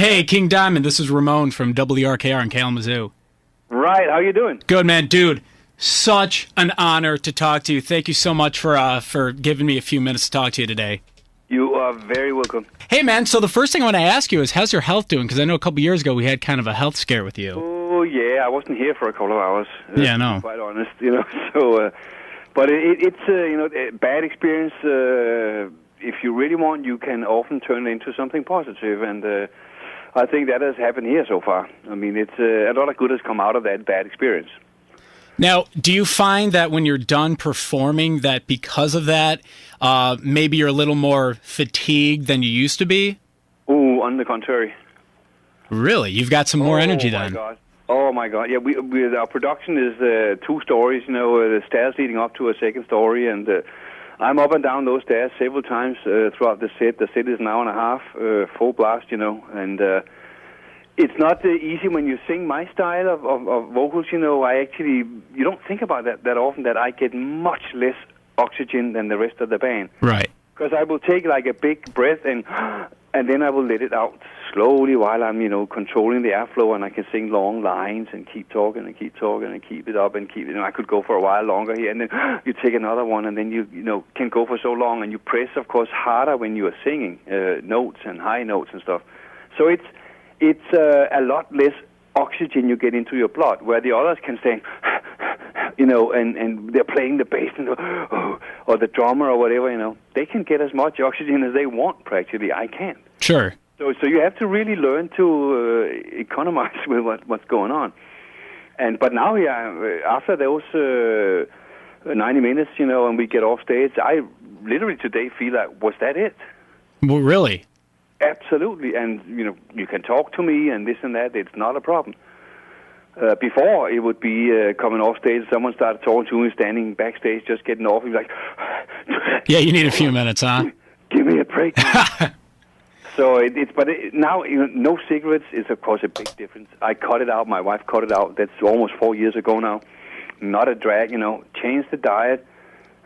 Hey, King Diamond, this is Ramon from WRKR in Kalamazoo. Right, how you doing? Good, man. Dude, such an honor to talk to you. Thank you so much for giving me a few minutes to talk to you today. You are very welcome. Hey, man, so the first thing I want to ask you is, how's your health doing? Because I know a couple years ago we had kind of a health scare with you. Oh, yeah, I wasn't here for a couple of hours. Yeah, no. To be quite honest, so... but it's a bad experience. If you really want, you can often turn it into something positive, and I think that has happened here so far. I mean, it's a lot of good has come out of that bad experience. Now, do you find that when you're done performing that because of that, maybe you're a little more fatigued than you used to be? Oh, on the contrary. Really? You've got some more energy then? Oh, my God. Yeah, our production is 2 stories, the stairs leading up to a second story, and I'm up and down those stairs several times throughout the set. The set is an hour and a half, full blast, and it's not easy when you sing my style of vocals, you don't think about that often, that I get much less oxygen than the rest of the band. Right. Because I will take like a big breath and then I will let it out slowly while I'm, controlling the airflow, and I can sing long lines and keep talking and keep talking and keep it up and keep it. I could go for a while longer here, and then you take another one, and then you can go for so long, and you press, of course, harder when you are singing notes and high notes and stuff. So it's a lot less oxygen you get into your blood, where the others can sing, and they're playing the bass or the drummer or whatever, they can get as much oxygen as they want, practically. I can't. Sure. So you have to really learn to economize with what's going on. But now, after those 90 minutes, and we get off stage, I literally today feel like, was that it? Well, really? Absolutely. And, you can talk to me and this and that. It's not a problem. Before, it would be coming off stage, someone started talking to me, standing backstage, just getting off, you'd be like... Yeah, you need a few minutes, huh? Give me a break. So now, no cigarettes is, of course, a big difference. I cut it out. My wife cut it out. That's almost 4 years ago now. Not a drag, change the diet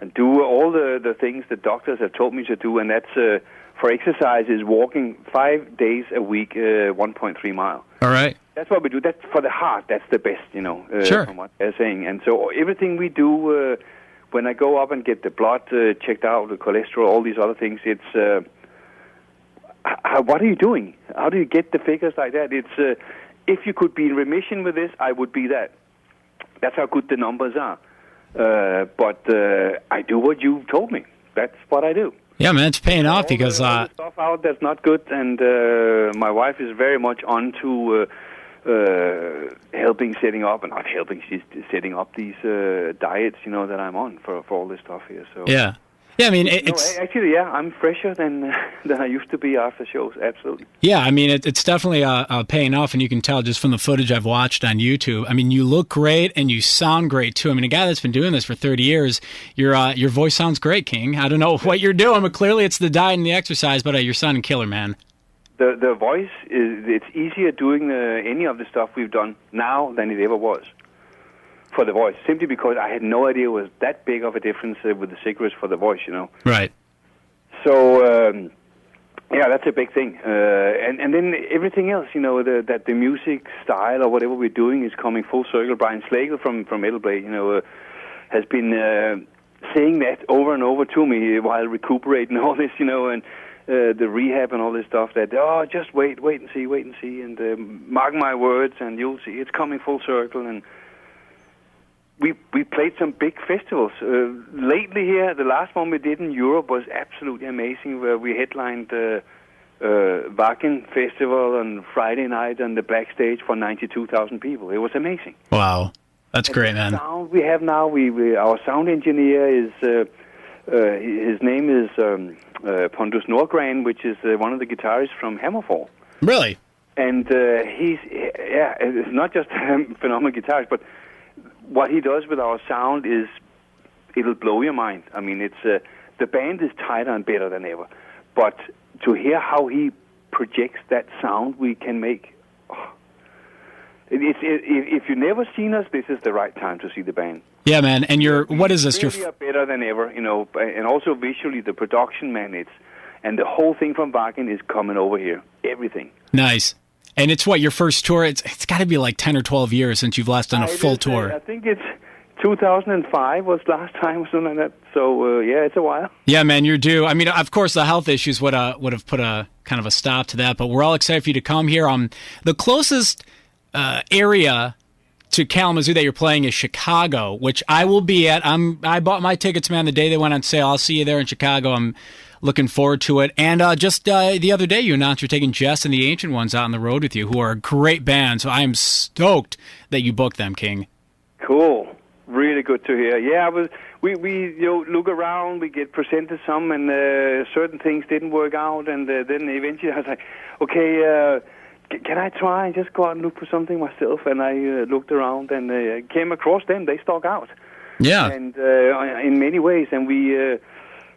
and do all the things the doctors have told me to do, and that's... for exercise is walking 5 days a week, 1.3 miles. All right. That's what we do. That's for the heart. That's the best, Sure. From what they're saying. And so everything we do, when I go up and get the blood checked out, the cholesterol, all these other things, it's, what are you doing? How do you get the figures like that? It's, if you could be in remission with this, I would be that. That's how good the numbers are. But I do what you told me. That's what I do. Yeah, man, it's paying off because... all the stuff out that's not good, and my wife is very much on to helping setting up, and not helping, she's setting up these diets, that I'm on for all this stuff here. So yeah. Yeah, I mean, it's... actually, yeah, I'm fresher than I used to be after shows, absolutely. Yeah, I mean, it's definitely paying off, and you can tell just from the footage I've watched on YouTube. I mean, you look great, and you sound great, too. I mean, a guy that's been doing this for 30 years, your voice sounds great, King. I don't know what you're doing, but clearly it's the diet and the exercise, but you're sounding killer, man. The voice, it's easier doing any of the stuff we've done now than it ever was. For the voice, simply because I had no idea it was that big of a difference with the cigarettes for the voice, Right. So, yeah, that's a big thing. And then everything else, that the music style or whatever we're doing is coming full circle. Brian Slagle from Metal Blade, has been saying that over and over to me while recuperating all this, and the rehab and all this stuff, that, just wait and see, and mark my words, and you'll see it's coming full circle. And we played some big festivals. Lately here, the last one we did in Europe was absolutely amazing, where we headlined Wacken Festival on Friday night on the backstage for 92,000 people. It was amazing. Wow. That's great, man. The sound we have now, our sound engineer is, his name is Pondus Norgren, which is one of the guitarists from Hammerfall. Really? And it's not just a phenomenal guitarist, but what he does with our sound is, it'll blow your mind. I mean, it's the band is tighter and better than ever. But to hear how he projects that sound we can make, if you've never seen us, this is the right time to see the band. Yeah, man. And what is this? We are better than ever, and also visually, the production, man, and the whole thing from Wacken is coming over here. Everything. Nice. And it's what, your first tour? It's got to be like 10 or 12 years since you've last done a full tour. I think it's 2005 was last time or something like that. So, it's a while. Yeah, man, you're due. I mean, of course, the health issues would have put a kind of a stop to that, but we're all excited for you to come here. The closest area to Kalamazoo that you're playing is Chicago, which I will be at. I bought my tickets, man, the day they went on sale. I'll see you there in Chicago. I'm looking forward to it. And just the other day, you announced you're taking Jess and the Ancient Ones out on the road with you, who are a great band. So I am stoked that you booked them, King. Cool. Really good to hear. Yeah, we look around, we get presented some, and certain things didn't work out, and then eventually I was like, okay, can I try and just go out and look for something myself? And I looked around and came across them. They stuck out. Yeah. And in many ways, and we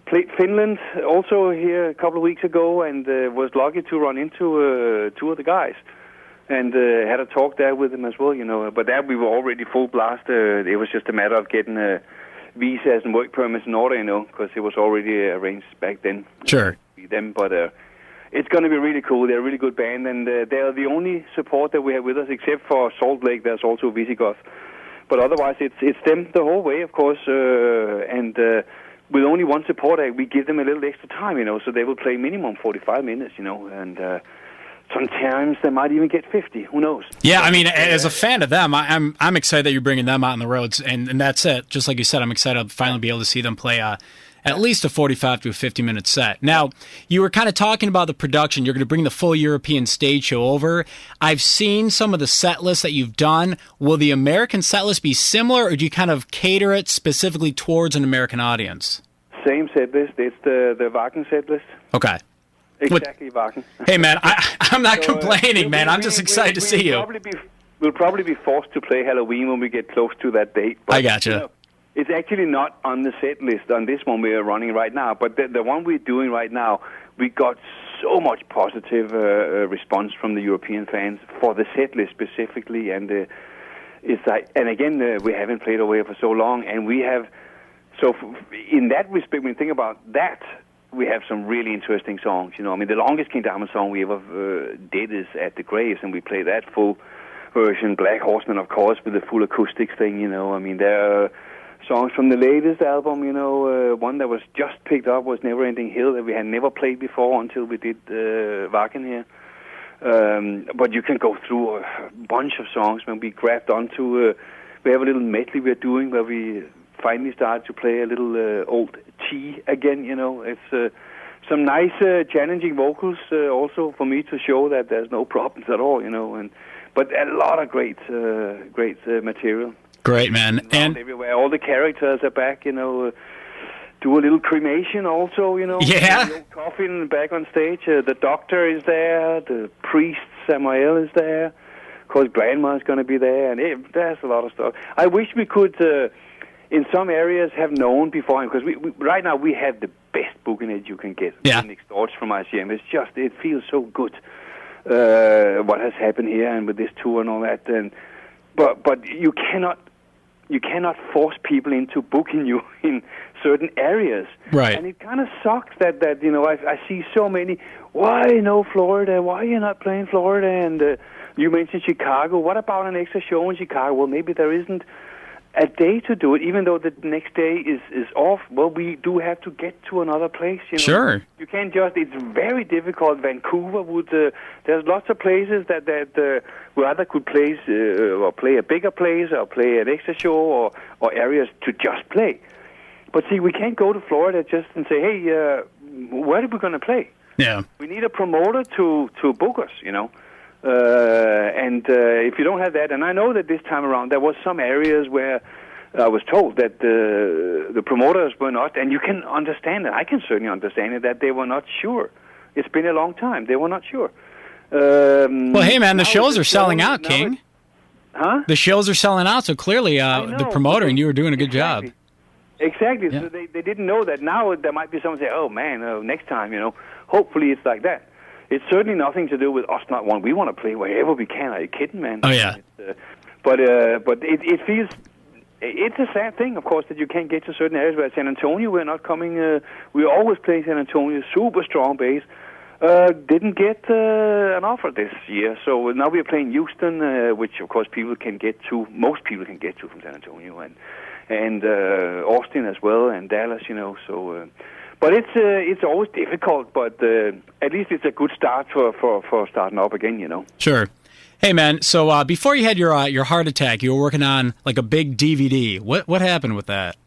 played Finland also here a couple of weeks ago, and was lucky to run into two of the guys. And had a talk there with them as well, But there we were already full blast. It was just a matter of getting visas and work permits in order, because it was already arranged back then. Sure. Them, but it's going to be really cool. They're a really good band, and they're the only support that we have with us, except for Salt Lake. There's also Visigoth. But otherwise, it's them the whole way, of course. And with only one support act, we give them a little extra time, so they will play minimum 45 minutes, and... sometimes they might even get 50. Who knows? Yeah, I mean, as a fan of them, I'm excited that you're bringing them out on the roads, and that's it. Just like you said, I'm excited to finally be able to see them play at least a 45 to a 50-minute set. Now, you were kind of talking about the production. You're going to bring the full European stage show over. I've seen some of the set lists that you've done. Will the American set list be similar, or do you kind of cater it specifically towards an American audience? Same set list. It's the Wacken set list. Okay. Exactly, Wacken. Hey, man, I'm not complaining, man. I'm just excited to see you. We'll probably be forced to play Halloween when we get close to that date. But, I gotcha. It's actually not on the set list on this one we are running right now. But the one we're doing right now, we got so much positive response from the European fans for the set list specifically. And it's like, and again, we haven't played away for so long, and we have. So in that respect, when you think about that, we have some really interesting songs. I mean, the longest King Diamond song we ever did is At the Graves, and we play that full version. Black Horseman, of course, with the full acoustic thing. I mean, there are songs from the latest album. One that was just picked up was Never Ending Hill that we had never played before until we did Wacken here. But you can go through a bunch of songs when we grabbed onto. We have a little medley we're doing where we finally started to play a little old T again. It's some nice challenging vocals also for me to show that there's no problems at all. But a lot of great material. Great, man. And everywhere, all the characters are back. Do a little cremation also. Yeah. The old coffin back on stage. The doctor is there. The priest Samuel is there. Of course, Grandma is going to be there, and there's a lot of stuff. I wish we could. In some areas have known beforehand, because we right now we have the best booking aid you can get. Yeah. Next doors from ICM. It feels so good what has happened here and with this tour and all that. But you cannot force people into booking you in certain areas. Right. And it kind of sucks that I see so many. Why no Florida? Why are you not playing Florida? And you mentioned Chicago. What about an extra show in Chicago? Well, maybe there isn't a day to do it, even though the next day is off. Well, we do have to get to another place. Sure. You can't just. It's very difficult. Vancouver would. There's lots of places that we either could place or play a bigger place or play an extra show or areas to just play. But see, we can't go to Florida just and say, hey, where are we going to play? Yeah. We need a promoter to book us. And if you don't have that, and I know that this time around there was some areas where I was told that the promoters were not, and you can understand it, I can certainly understand it, that they were not sure. It's been a long time. They were not sure. Well, hey, man, the shows are selling out, King. Huh? The shows are selling out, so clearly the promoter and you were doing a good job. Exactly. Yeah. So they didn't know that. Now there might be someone say, oh, man, next time, hopefully it's like that. It's certainly nothing to do with us not wanting. We want to play wherever we can. Are you kidding, man? Oh, yeah. But it feels... It's a sad thing, of course, that you can't get to certain areas. Where San Antonio, we're not coming... we always play San Antonio, super strong base. Didn't get an offer this year, so now we're playing Houston, which of course most people can get to from San Antonio, and Austin as well, and Dallas, So, but it's always difficult, but at least it's a good start for starting up again, Sure. Hey man, so before you had your heart attack, you were working on like a big DVD. What happened with that?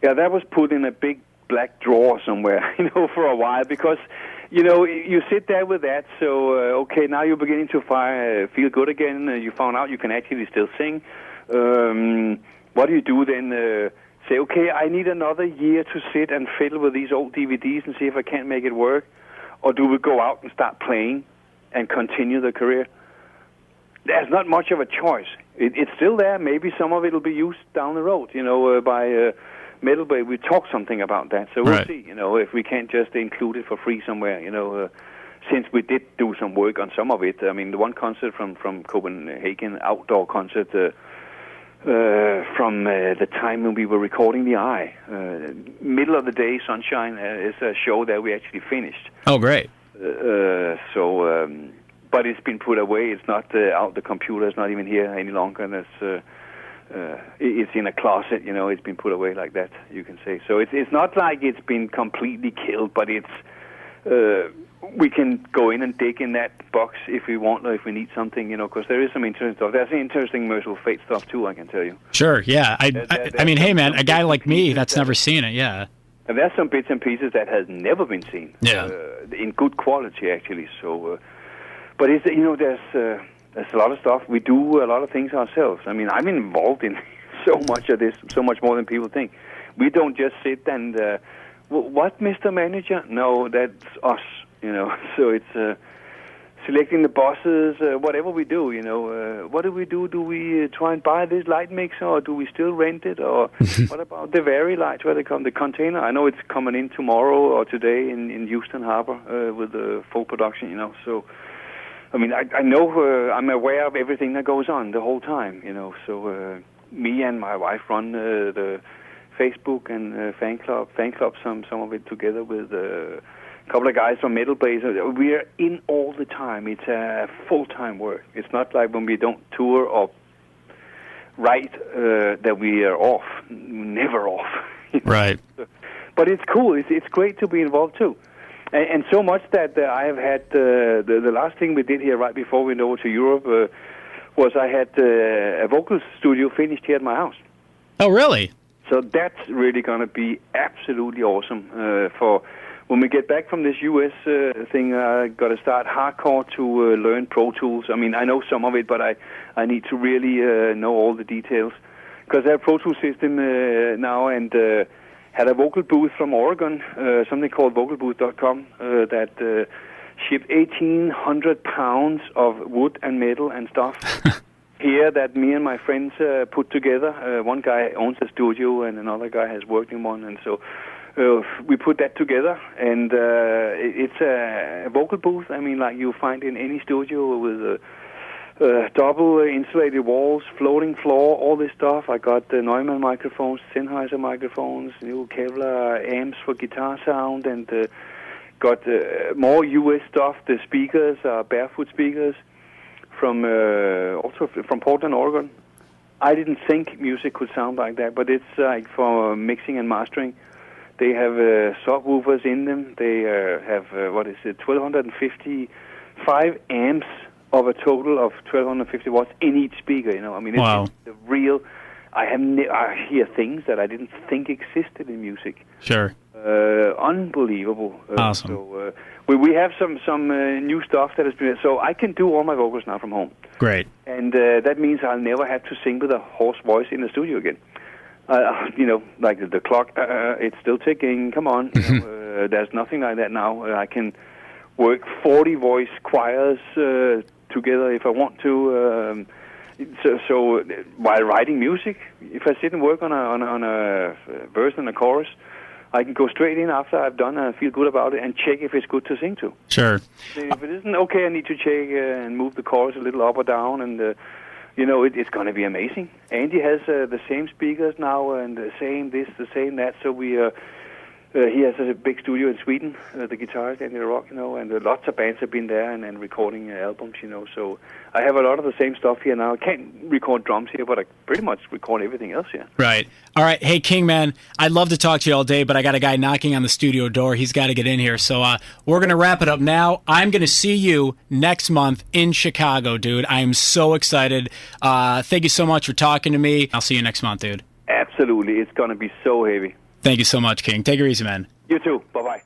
Yeah, that was put in a big black drawer somewhere, for a while because. You sit there with that, so, okay, now you're beginning to feel good again. You found out you can actually still sing. What do you do then? Say, okay, I need another year to sit and fiddle with these old DVDs and see if I can't make it work. Or do we go out and start playing and continue the career? There's not much of a choice. It's still there. Maybe some of it will be used down the road, by... Metal Bay, we talked something about that, so we'll see, if we can't just include it for free somewhere, since we did do some work on some of it. I mean, the one concert from Copenhagen, outdoor concert, from the time when we were recording The Eye, middle of the day, sunshine, is a show that we actually finished. Oh, great. But it's been put away. It's not out. The computer is not even here any longer, and it's in a closet, it's been put away like that, you can say. So it's not like it's been completely killed, but we can go in and dig in that box if we want or if we need something, because there is some interesting stuff. There's interesting Merciful Fate stuff too, I can tell you. Sure, yeah. I mean, hey man, a guy like me that's never seen it, yeah. And there's some bits and pieces that has never been seen. Yeah. In good quality, actually. So, but it's, there's a lot of stuff. We do a lot of things ourselves. I mean, I'm involved in so much of this, so much more than people think. We don't just sit and, what, Mr. Manager? No, that's us, So it's selecting the bosses, whatever we do, What do we do? Do we try and buy this light mixer, or do we still rent it? Or what about the Very lights, where they come, the container? I know it's coming in tomorrow or today in Houston Harbor with the full production, So... I mean, I know I'm aware of everything that goes on the whole time, So me and my wife run the Facebook and fan club, some of it together with a couple of guys from Metal Bay. So we are in all the time. It's a full-time work. It's not like when we don't tour or write that we are off. Never off. Right. But it's cool. It's great to be involved too. And so much that I have had, the last thing we did here right before we went over to Europe was I had a vocal studio finished here at my house. Oh, really? So that's really going to be absolutely awesome for when we get back from this U.S. Thing. I got to start hardcore to learn Pro Tools. I mean, I know some of it, but I need to really know all the details because I have a Pro Tools system now and... had a vocal booth from Oregon, something called vocalbooth.com, that shipped 1,800 pounds of wood and metal and stuff here that me and my friends put together. One guy owns a studio and another guy has worked in one, and so we put that together. And it's a vocal booth, I mean, like you find in any studio with double insulated walls, floating floor, all this stuff. I got the Neumann microphones, Sennheiser microphones, new Kevlar amps for guitar sound, and got more US stuff. The speakers are barefoot speakers from also from Portland, Oregon. I didn't think music could sound like that, but it's like for mixing and mastering. They have subwoofers in them. They have 1,255 amps of a total of 1,250 watts in each speaker. I mean, it's the real. I hear things that I didn't think existed in music. Sure. Unbelievable. Awesome. So we have some new stuff that has been. So I can do all my vocals now from home. Great. And that means I'll never have to sing with a hoarse voice in the studio again. Like the clock, it's still ticking. Come on. There's nothing like that now. I can work 40 voice choirs together if I want to. So while writing music, if I sit and work on a verse and a chorus, I can go straight in after I've done and feel good about it and check if it's good to sing to. Sure. If it isn't okay, I need to check and move the chorus a little up or down, and it's going to be amazing. Andy has the same speakers now and the same this, the same that, so we He has a big studio in Sweden, the guitarist Andy Rock, and lots of bands have been there and recording albums, so I have a lot of the same stuff here now. I can't record drums here, but I pretty much record everything else here. Right. All right. Hey, King, man, I'd love to talk to you all day, but I got a guy knocking on the studio door. He's got to get in here. So we're going to wrap it up now. I'm going to see you next month in Chicago, dude. I am so excited. Thank you so much for talking to me. I'll see you next month, dude. Absolutely. It's going to be so heavy. Thank you so much, King. Take it easy, man. You too. Bye-bye.